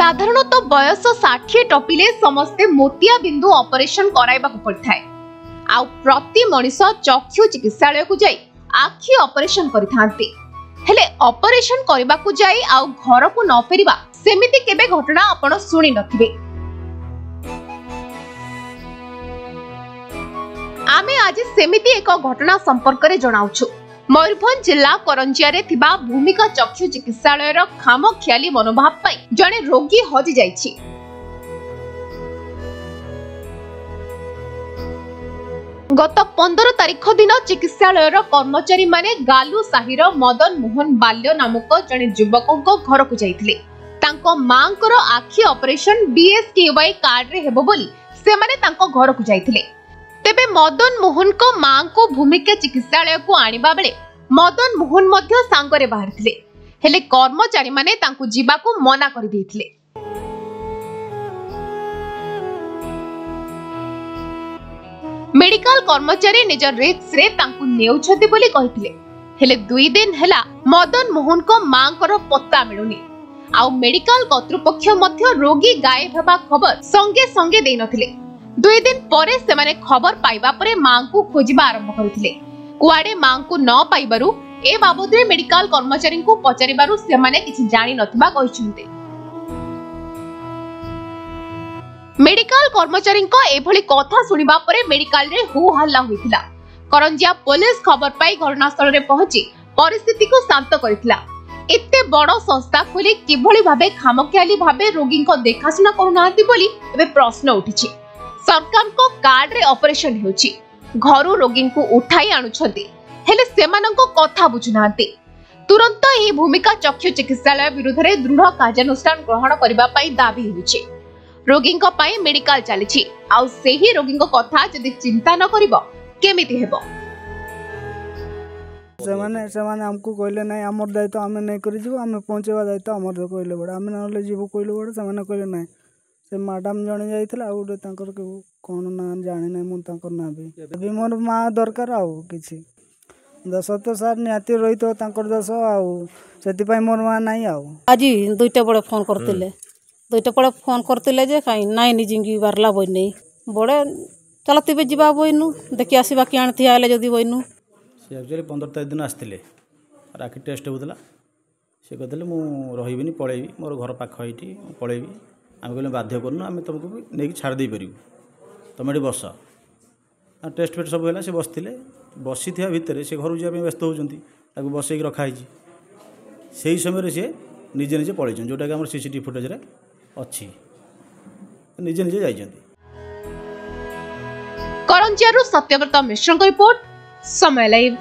साधारणतः बयस 60 टपिले समस्ते मोतिया बिंदु ऑपरेशन कराइबा पड़ता है। आउ प्रति मनीष चक्षु चिकित्सालय को जाई आखि ऑपरेशन करिथांती। हेले ऑपरेशन करबा को जाई आउ घर को न फेरिबा सेमिति केबे घटना आपण सुनी नथिबे। आमे आज सेमिति एक घटना संपर्क रे जणाउछु। मयूरभंज जिला करंजिया रे थिबा भूमिका चक्षु चिकित्सालय रो खामखियाली मनोभाव पाई जने रोगी हजि जाइछि। गत 15 तारिख दिन चिकित्सालय रो कर्मचारी माने गालू साहिर मदन मोहन बाल्य नामक जने युवकको घर को जाइथिले। तांको मांकर आखि ऑपरेशन बीएसकेवाई कार्ड रे हेबो बोली से माने तांको घर को जाइथिले। तेबे मदन मोहन को मां को भूमिका चिकित्सालय को आनिबा बेले मदन मोहन मध्य सांगरे बाहरथिले। हेले कर्मचारी माने तांको जीवा को मना कर देथिले। मेडिकल कर्मचारी निज रिक्स रे तांको नेउछथि बोली कहिथिले। हेले 2 दिन हेला मदन मोहन को मांकर पत्ता मिलुनी। आउ मेडिकल कर्तृपक्ष मध्य रोगी गायब हेबा खबर संगे संगे देई नथिले। 2 दिन परे से माने खबर पाइबा परे मां को खोजिबा आरंभ करथिले। कुआडे मां को न पाइबारु ए बाबद रे मेडिकल कर्मचारी को पचारिबारु से माने किछि जानि नथिबा कहिसुंते। मेडिकल कर्मचारी को एभली कथा सुनिबा परे मेडिकल रे हो हल्ला होइथिला। करंजिया पुलिस खबर पाई घटनास्थल रे पहुंची परिस्थिति को शांत करिथिला। एते बड़ संस्था खोली किभली भाबे खामखियाली भाबे रोगी को देखासुना करूनांती बोली एबे प्रश्न उठिछि। सरकार को कार्ड रे ऑपरेशन होछि, घरु रोगी को उठाई आनुछथि, हेले सेमाननको कथा बुझुनांती। तुरंत एही भूमिका चक्षु चिकित्सालय विरुद्ध रे दृढ़ कार्यानुष्ठान ग्रहण करिबा पई दाबी होछि। रोगी को पई मेडिकल चलिछि, आउ सेही रोगी को कथा जदि चिंता न करिवो केमिति हेबो। सेमाने हमको कहले नहीं हमर दायित्व आमे नहीं करि जीवो, आमे पहुंचेबा दायित्व हमर कहले बड़, आमे नले जीवो कहले बड़, सेमाने कहले नहीं। से मैडम जणे जाइथिला आ उडे तांकर के कोन ना जाने नै मु तांकर ना भी मोर मा दरकार आ किछि दस तो सर निहाती रहितो तांकर दस आ सेति पई मोर मा नाही आ। आज दुईटा बड़े फोन करतिले, दुईटा बड़े फोन करतिले जे काई नाइ निजिंगी बारला बय नै बड़े चलती बे जीवा बयनु देखि आसीबा कि आनथि आले जदी बयनु। से एक्चुअली 15 तारिख दिन आस्तिले राखी टेस्ट होतला। से कहले मु रहिबिनी पळेबी, मोर घर पाख हइटी पळेबी। आम कहले बाध्य करनु आम तुमको भी नहीं छाड़ दे पारू, तुम ये बस। टेस्ट फेस्ट सब है से बसते बसी था भितर से घर जावाई व्यस्त होती बस रखाई से समय सी निजे निजे पलि जोटा कि सीसीटीवी फुटेज अच्छी निजे निजे जाइए। करंजिया सत्यव्रत मिश्र रिपोर्ट, समय लाइव।